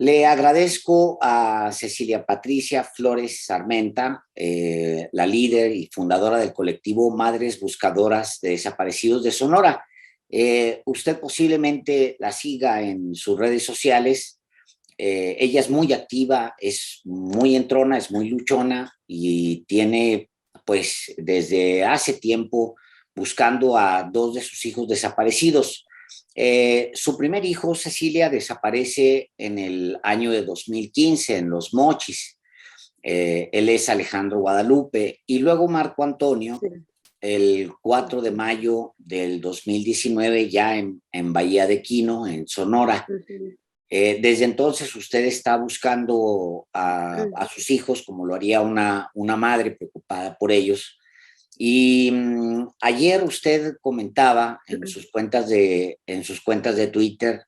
Le agradezco a Cecilia Patricia Flores Sarmenta, la líder y fundadora del colectivo Madres Buscadoras de Desaparecidos de Sonora. Usted posiblemente la siga en sus redes sociales. Ella es muy activa, es muy entrona, es muy luchona y tiene, pues, desde hace tiempo buscando a dos de sus hijos desaparecidos. Su primer hijo, Cecilia, desaparece en el año de 2015 en Los Mochis. Él es Alejandro Guadalupe. Y luego Marco Antonio, Sí. el 4 de mayo del 2019, ya en Bahía de Quino, en Sonora. Ujú. Desde entonces usted está buscando a sus hijos como lo haría una madre preocupada por ellos. Y ayer usted comentaba en sus cuentas de Twitter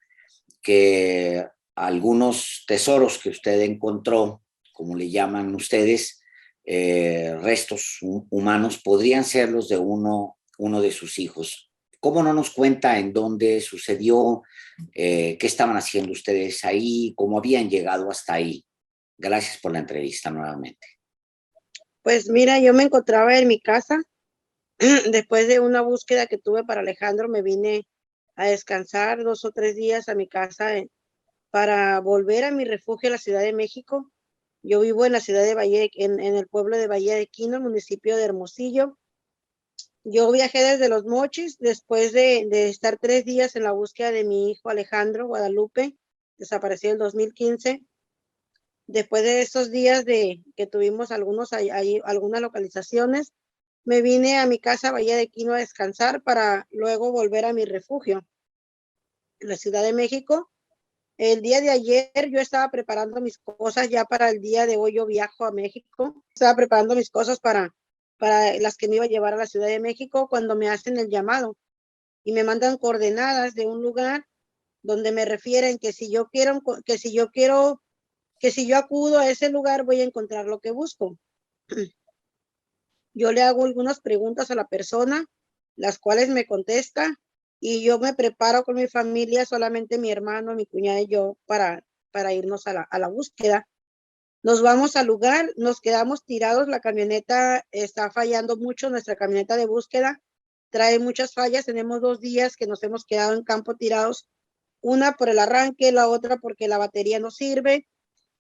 que algunos tesoros que usted encontró, como le llaman ustedes, restos humanos, podrían ser los de uno de sus hijos. ¿Cómo no nos cuenta en dónde sucedió, qué estaban haciendo ustedes ahí, cómo habían llegado hasta ahí? Gracias por la entrevista nuevamente. Pues mira, yo me encontraba en mi casa. Después de una búsqueda que tuve para Alejandro, me vine a descansar 2 o 3 días a mi casa para volver a mi refugio a la Ciudad de México. Yo vivo en la ciudad de en el pueblo de Bahía de Quino, el municipio de Hermosillo. Yo viajé desde Los Mochis después de estar 3 días en la búsqueda de mi hijo Alejandro Guadalupe, desapareció en 2015. Después de esos días de que tuvimos algunas localizaciones, me vine a mi casa Bahía de Quino a descansar para luego volver a mi refugio en la Ciudad de México. El día de ayer yo estaba preparando mis cosas ya para el día de hoy. Yo viajo a México. Estaba preparando mis cosas para las que me iba a llevar a la Ciudad de México cuando me hacen el llamado y me mandan coordenadas de un lugar donde me refieren que si yo acudo a ese lugar voy a encontrar lo que busco. Yo le hago algunas preguntas a la persona, las cuales me contesta, y yo me preparo con mi familia, solamente mi hermano, mi cuñada y yo, para irnos a la búsqueda. Nos vamos al lugar, nos quedamos tirados, la camioneta está fallando mucho, nuestra camioneta de búsqueda trae muchas fallas, tenemos 2 días que nos hemos quedado en campo tirados, una por el arranque, la otra porque la batería no sirve.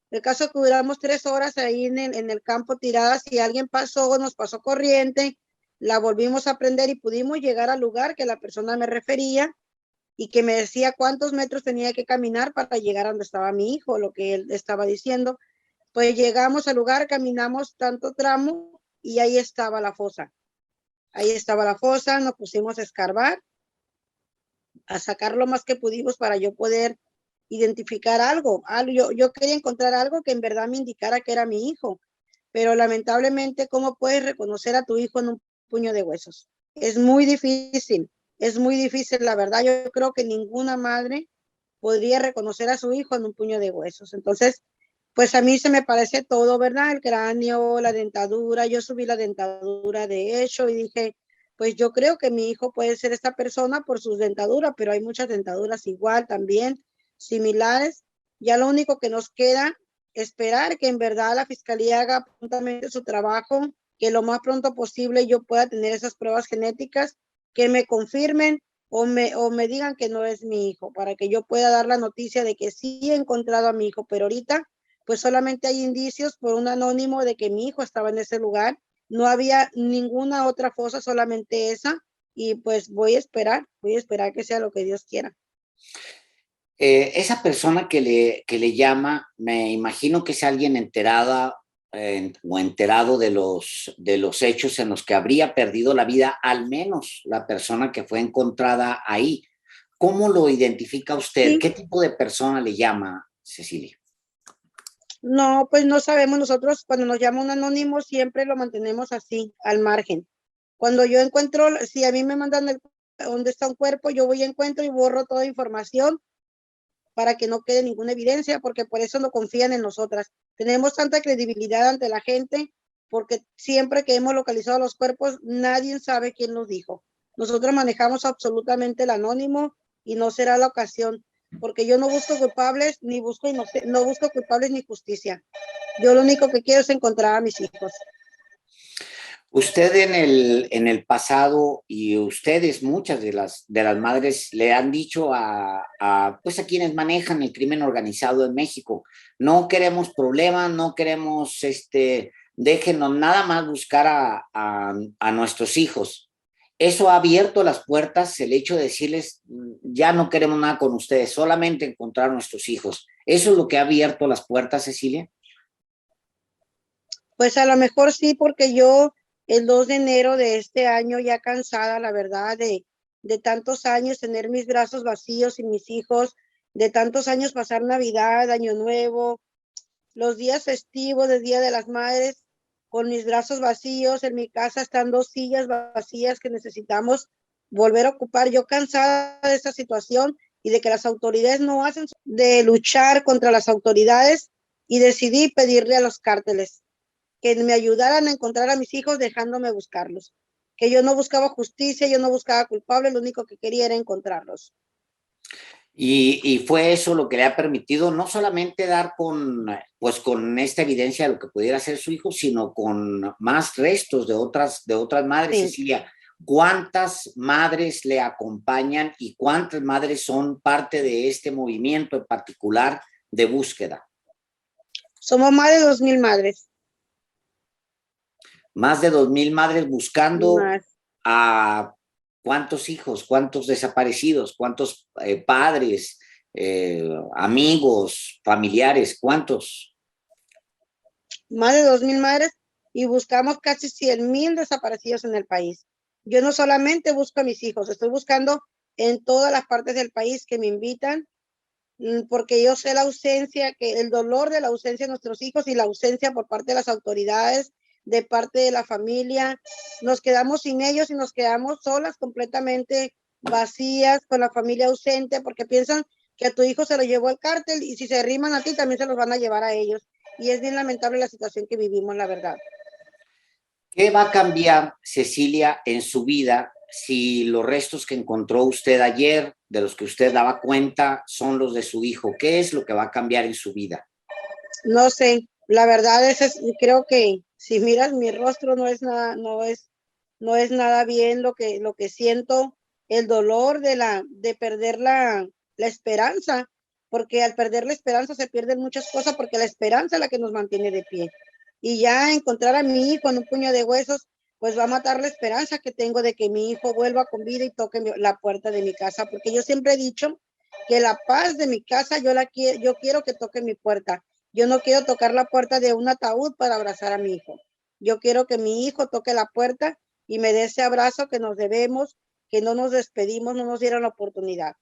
El caso es que duramos 3 horas ahí en el campo tiradas y alguien pasó, nos pasó corriente, la volvimos a prender y pudimos llegar al lugar que la persona me refería y que me decía cuántos metros tenía que caminar para llegar a donde estaba mi hijo, lo que él estaba diciendo. Pues llegamos al lugar, caminamos tanto tramo y ahí estaba la fosa. Ahí estaba la fosa, nos pusimos a escarbar, a sacar lo más que pudimos para yo poder identificar algo. Yo quería encontrar algo que en verdad me indicara que era mi hijo, pero lamentablemente, ¿cómo puedes reconocer a tu hijo en un puño de huesos? Es muy difícil, la verdad. Yo creo que ninguna madre podría reconocer a su hijo en un puño de huesos. Entonces, pues a mí se me parece todo, ¿verdad? El cráneo, la dentadura, yo subí la dentadura de hecho y dije, pues yo creo que mi hijo puede ser esta persona por sus dentaduras, pero hay muchas dentaduras igual también, similares. Ya lo único que nos queda es esperar que en verdad la fiscalía haga prontamente su trabajo, que lo más pronto posible yo pueda tener esas pruebas genéticas, que me confirmen o me digan que no es mi hijo, para que yo pueda dar la noticia de que sí he encontrado a mi hijo, pero ahorita pues solamente hay indicios por un anónimo de que mi hijo estaba en ese lugar, no había ninguna otra fosa, solamente esa, y pues voy a esperar que sea lo que Dios quiera. Esa persona que le llama, me imagino que es alguien enterada o enterado de los hechos en los que habría perdido la vida, al menos la persona que fue encontrada ahí. ¿Cómo lo identifica usted? Sí, ¿Qué tipo de persona le llama, Cecilia? no, pues no sabemos, nosotros cuando nos llama un anónimo siempre lo mantenemos así, al margen. Cuando yo encuentro, si a mí me mandan dónde está un cuerpo, yo voy y encuentro y borro toda información para que no quede ninguna evidencia, porque por eso no confían en nosotras. Tenemos tanta credibilidad ante la gente, porque siempre que hemos localizado los cuerpos, nadie sabe quién los dijo. Nosotros manejamos absolutamente el anónimo y no será la ocasión. porque yo no busco culpables, no busco culpables ni justicia. Yo lo único que quiero es encontrar a mis hijos. Usted en el pasado y ustedes, muchas de las madres, le han dicho pues a quienes manejan el crimen organizado en México, no queremos problemas, no queremos, déjenos nada más buscar a nuestros hijos. Eso ha abierto las puertas, el hecho de decirles, ya no queremos nada con ustedes, solamente encontrar a nuestros hijos. ¿Eso es lo que ha abierto las puertas, Cecilia? Pues a lo mejor sí, porque yo el 2 de enero de este año, ya cansada, la verdad, de tantos años tener mis brazos vacíos y mis hijos, de tantos años pasar Navidad, Año Nuevo, los días festivos, del Día de las Madres, con mis brazos vacíos, en mi casa están 2 sillas vacías que necesitamos volver a ocupar. Yo cansada de esta situación y de que las autoridades no hacen, de luchar contra las autoridades, y decidí pedirle a los cárteles que me ayudaran a encontrar a mis hijos dejándome buscarlos. Que yo no buscaba justicia, yo no buscaba culpables, lo único que quería era encontrarlos. Y fue eso lo que le ha permitido no solamente dar pues con esta evidencia de lo que pudiera ser su hijo, sino con más restos de otras madres. Sí. Cecilia, ¿cuántas madres le acompañan y cuántas madres son parte de este movimiento en particular de búsqueda? Somos más de 2,000 madres. Más de 2,000 madres buscando Más. a cuántos hijos, cuántos desaparecidos, cuántos padres, amigos, familiares, cuántos. Más de 2,000 madres, y buscamos casi 100,000 desaparecidos en el país. Yo no solamente busco a mis hijos, estoy buscando en todas las partes del país que me invitan, porque yo sé la ausencia, que el dolor de la ausencia de nuestros hijos y la ausencia por parte de las autoridades, de parte de la familia. Nos quedamos sin ellos y nos quedamos solas, completamente vacías, con la familia ausente, porque piensan que a tu hijo se lo llevó el cártel, y si se arriman a ti también se los van a llevar a ellos. Y es bien lamentable la situación que vivimos, la verdad. ¿Qué va a cambiar, Cecilia, en su vida si los restos que encontró usted ayer, de los que usted daba cuenta, son los de su hijo? ¿Qué es lo que va a cambiar en su vida? No sé, la verdad creo que si miras mi rostro no es nada, no es nada bien lo que siento, el dolor de perder la esperanza, porque al perder la esperanza se pierden muchas cosas, porque la esperanza es la que nos mantiene de pie. Y ya encontrar a mi hijo en un puño de huesos, pues va a matar la esperanza que tengo de que mi hijo vuelva con vida y toque la puerta de mi casa, porque yo siempre he dicho que la paz de mi casa yo quiero que toque mi puerta. Yo no quiero tocar la puerta de un ataúd para abrazar a mi hijo. Yo quiero que mi hijo toque la puerta y me dé ese abrazo que nos debemos, que no nos despedimos, no nos dieron la oportunidad.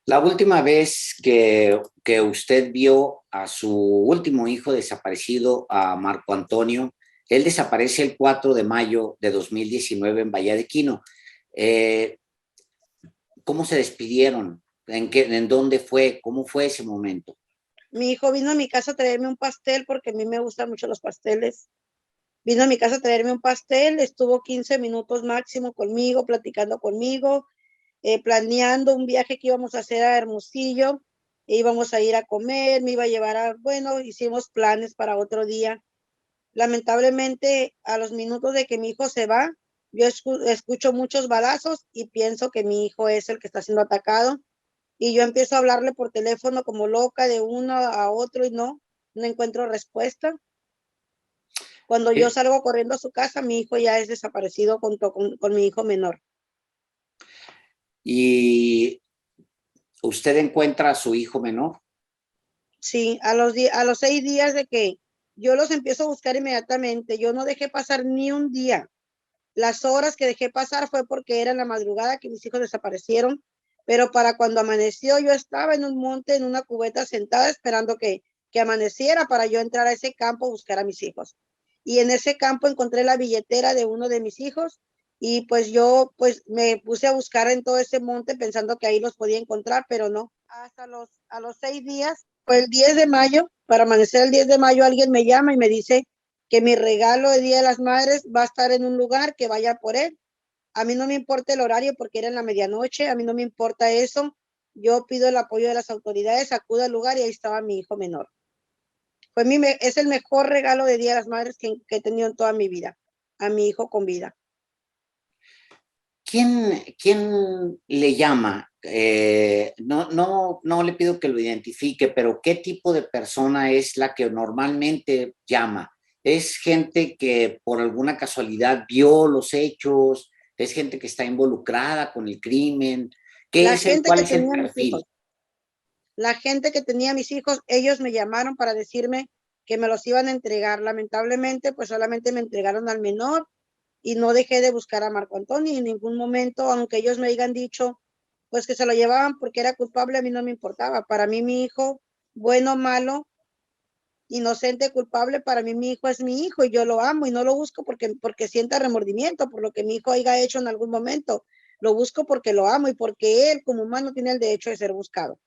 La última vez que usted vio a su último hijo desaparecido, a Marco Antonio, él desaparece el 4 de mayo de 2019 en Bahía de Quino. ¿Cómo se despidieron? ¿En dónde fue? ¿Cómo fue ese momento? Mi hijo vino a mi casa a traerme un pastel, porque a mí me gustan mucho los pasteles. Vino a mi casa a traerme un pastel, estuvo 15 minutos máximo conmigo, platicando conmigo, planeando un viaje que íbamos a hacer a Hermosillo, e íbamos a ir a comer, me iba a llevar bueno, hicimos planes para otro día. Lamentablemente, a los minutos de que mi hijo se va, yo escucho muchos balazos y pienso que mi hijo es el que está siendo atacado, y yo empiezo a hablarle por teléfono como loca de uno a otro y no encuentro respuesta. Cuando yo salgo corriendo a su casa, mi hijo ya es desaparecido junto con mi hijo menor. ¿Y usted encuentra a su hijo menor? Sí, a los 6 días de que yo los empiezo a buscar inmediatamente, yo no dejé pasar ni un día. Las horas que dejé pasar fue porque era en la madrugada que mis hijos desaparecieron, pero para cuando amaneció yo estaba en un monte, en una cubeta, sentada esperando que amaneciera para yo entrar a ese campo a buscar a mis hijos. Y en ese campo encontré la billetera de uno de mis hijos, y pues yo pues me puse a buscar en todo ese monte pensando que ahí los podía encontrar, pero no. Hasta a los 6 días, fue el 10 de mayo, para amanecer el 10 de mayo, alguien me llama y me dice que mi regalo de Día de las Madres va a estar en un lugar, que vaya por él. A mí no me importa el horario porque era en la medianoche, a mí no me importa eso. yo pido el apoyo de las autoridades, acudo al lugar y ahí estaba mi hijo menor. Es el mejor regalo de Día de las Madres que he tenido en toda mi vida, a mi hijo con vida. ¿Quién le llama? No le pido que lo identifique, pero ¿qué tipo de persona es la que normalmente llama? ¿Es gente que por alguna casualidad vio los hechos? ¿Es gente que está involucrada con el crimen? La gente ¿Cuál que es el tenía mis hijos, perfil? la gente que tenía mis hijos, ellos me llamaron para decirme que me los iban a entregar. Lamentablemente, pues solamente me entregaron al menor y no dejé de buscar a Marco Antonio en ningún momento, aunque ellos me hayan dicho pues que se lo llevaban porque era culpable, a mí no me importaba. Para mí mi hijo, bueno, malo, inocente, culpable, para mí mi hijo es mi hijo y yo lo amo y no lo busco porque sienta remordimiento por lo que mi hijo haya hecho en algún momento. Lo busco porque lo amo y porque él como humano tiene el derecho de ser buscado.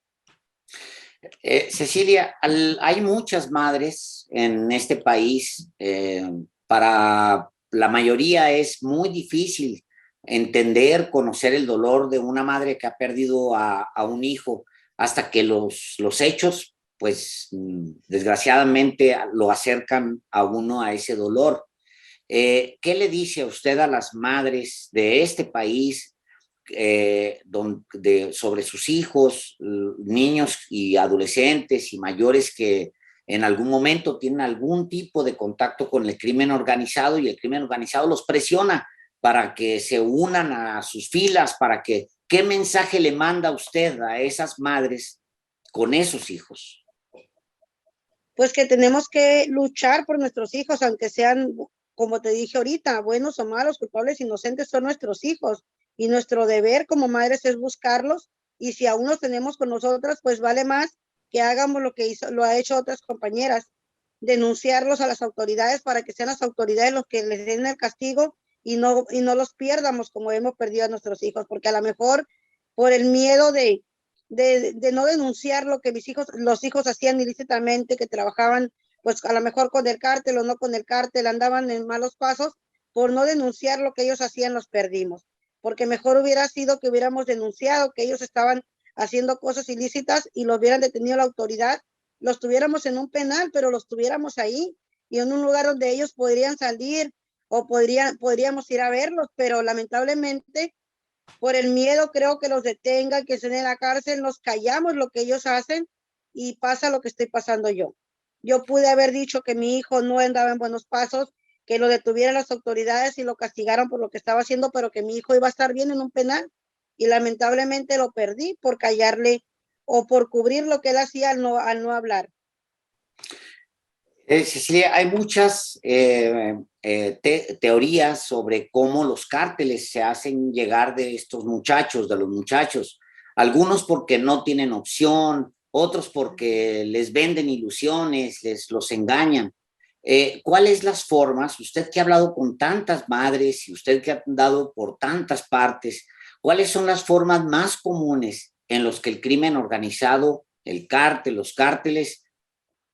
Cecilia, hay muchas madres en este país. Para la mayoría es muy difícil entender, conocer el dolor de una madre que ha perdido a un hijo hasta que los hechos, pues desgraciadamente lo acercan a uno a ese dolor. ¿Qué le dice a usted a las madres de este país sobre sus hijos, niños y adolescentes y mayores que en algún momento tienen algún tipo de contacto con el crimen organizado y el crimen organizado los presiona para que se unan a sus filas, ¿qué mensaje le manda usted a esas madres con esos hijos? Pues que tenemos que luchar por nuestros hijos, aunque sean, como te dije ahorita, buenos o malos, culpables, inocentes, son nuestros hijos. Y nuestro deber como madres es buscarlos. Y si aún los tenemos con nosotras, pues vale más que hagamos lo ha hecho otras compañeras, denunciarlos a las autoridades para que sean las autoridades los que les den el castigo y no los pierdamos como hemos perdido a nuestros hijos, porque a lo mejor por el miedo de no denunciar lo que los hijos hacían ilícitamente, que trabajaban pues a lo mejor con el cártel o no con el cártel, andaban en malos pasos, por no denunciar lo que ellos hacían los perdimos, porque mejor hubiera sido que hubiéramos denunciado que ellos estaban haciendo cosas ilícitas y los hubieran detenido la autoridad, los tuviéramos en un penal, pero los tuviéramos ahí y en un lugar donde ellos podrían salir o podríamos ir a verlos, pero lamentablemente por el miedo creo que los detengan, que estén en la cárcel, nos callamos lo que ellos hacen y pasa lo que estoy pasando yo. Yo pude haber dicho que mi hijo no andaba en buenos pasos, que lo detuvieran las autoridades y lo castigaron por lo que estaba haciendo, pero que mi hijo iba a estar bien en un penal y lamentablemente lo perdí por callarle o por cubrir lo que él hacía al no hablar. Cecilia, hay muchas teorías sobre cómo los cárteles se hacen llegar de estos muchachos, de los muchachos. Algunos porque no tienen opción, otros porque les venden ilusiones, los engañan. ¿Cuáles las formas? Usted que ha hablado con tantas madres y usted que ha andado por tantas partes, ¿cuáles son las formas más comunes en los que el crimen organizado, el cártel, los cárteles,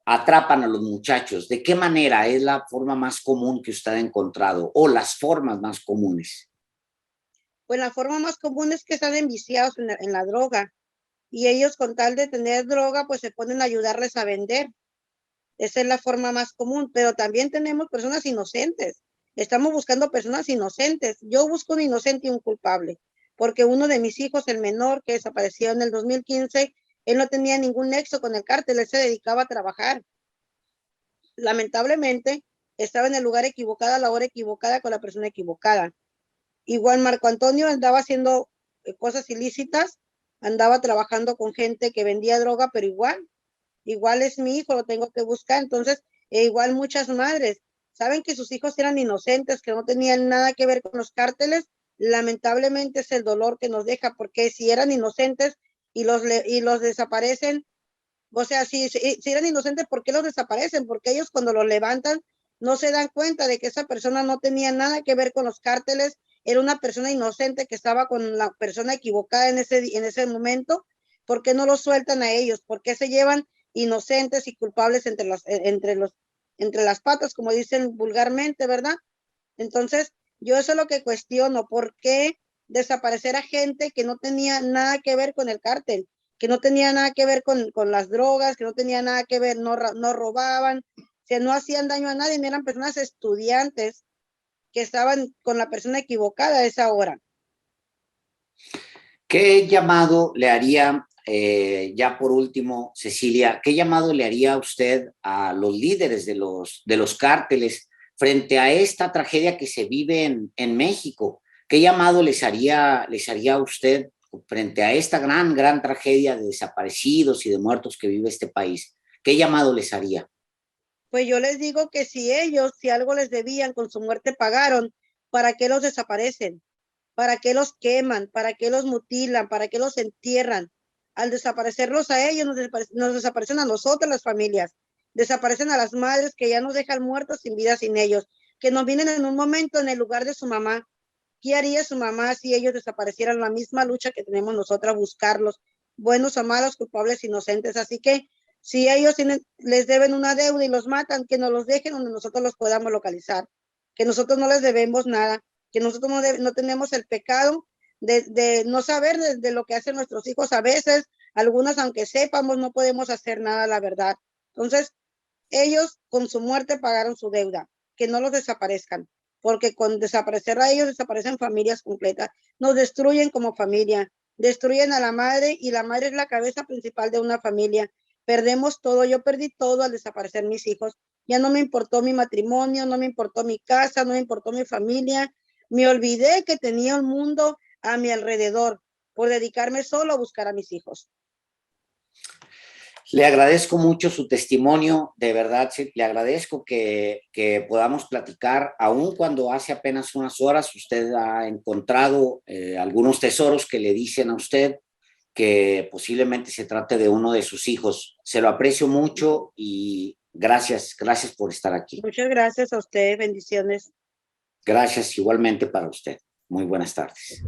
atrapan a los muchachos? ¿De qué manera es la forma más común que usted ha encontrado o las formas más comunes? Pues la forma más común es que están enviciados en la droga y ellos con tal de tener droga pues se ponen a ayudarles a vender. Esa es la forma más común, pero también tenemos personas inocentes. Estamos buscando personas inocentes. Yo busco un inocente y un culpable, porque uno de mis hijos, el menor que desapareció en el 2015, él no tenía ningún nexo con el cártel, él se dedicaba a trabajar. Lamentablemente, estaba en el lugar equivocado, a la hora equivocada, con la persona equivocada. Igual Marco Antonio andaba haciendo cosas ilícitas, andaba trabajando con gente que vendía droga, pero igual es mi hijo, lo tengo que buscar. Entonces, igual muchas madres saben que sus hijos eran inocentes, que no tenían nada que ver con los cárteles. Lamentablemente es el dolor que nos deja, porque si eran inocentes y los desaparecen, o sea, si eran inocentes, ¿por qué los desaparecen? Porque ellos cuando los levantan no se dan cuenta de que esa persona no tenía nada que ver con los cárteles, era una persona inocente que estaba con la persona equivocada en ese momento. ¿Por qué no los sueltan a ellos? ¿Por qué se llevan inocentes y culpables entre las patas, como dicen vulgarmente, verdad? Entonces, yo eso es lo que cuestiono, ¿por qué desaparecer a gente que no tenía nada que ver con el cártel? que no tenía nada que ver con las drogas, que no tenía nada que ver, no robaban, que no hacían daño a nadie, eran personas estudiantes que estaban con la persona equivocada a esa hora. ¿Qué llamado le haría, ya por último, Cecilia, qué llamado le haría usted a los líderes de los cárteles frente a esta tragedia que se vive en México? ¿Qué llamado les haría a usted frente a esta gran tragedia de desaparecidos y de muertos que vive este país? ¿Qué llamado les haría? Pues yo les digo que si ellos, si algo les debían, con su muerte pagaron, ¿para qué los desaparecen? ¿Para qué los queman? ¿Para qué los mutilan? ¿Para qué los entierran? Al desaparecerlos a ellos, nos desaparecen a nosotros, las familias. Desaparecen a las madres que ya nos dejan muertos sin vida sin ellos, que nos vienen en un momento en el lugar de su mamá. ¿Qué haría su mamá si ellos desaparecieran? La misma lucha que tenemos nosotras, buscarlos, buenos o malos, culpables, inocentes. Así que si ellos les deben una deuda y los matan, que nos los dejen donde nosotros los podamos localizar, que nosotros no les debemos nada, que nosotros no tenemos el pecado de no saber de lo que hacen nuestros hijos a veces, algunas aunque sepamos no podemos hacer nada, la verdad. Entonces, ellos con su muerte pagaron su deuda, que no los desaparezcan, porque con desaparecer a ellos desaparecen familias completas, nos destruyen como familia, destruyen a la madre y la madre es la cabeza principal de una familia. Perdemos todo, yo perdí todo al desaparecer mis hijos, ya no me importó mi matrimonio, no me importó mi casa, no me importó mi familia, me olvidé que tenía un mundo a mi alrededor por dedicarme solo a buscar a mis hijos. Le agradezco mucho su testimonio, de verdad, sí, le agradezco que podamos platicar, aun cuando hace apenas unas horas usted ha encontrado algunos tesoros que le dicen a usted que posiblemente se trate de uno de sus hijos. Se lo aprecio mucho y gracias por estar aquí. Muchas gracias a usted, bendiciones. Gracias igualmente para usted. Muy buenas tardes.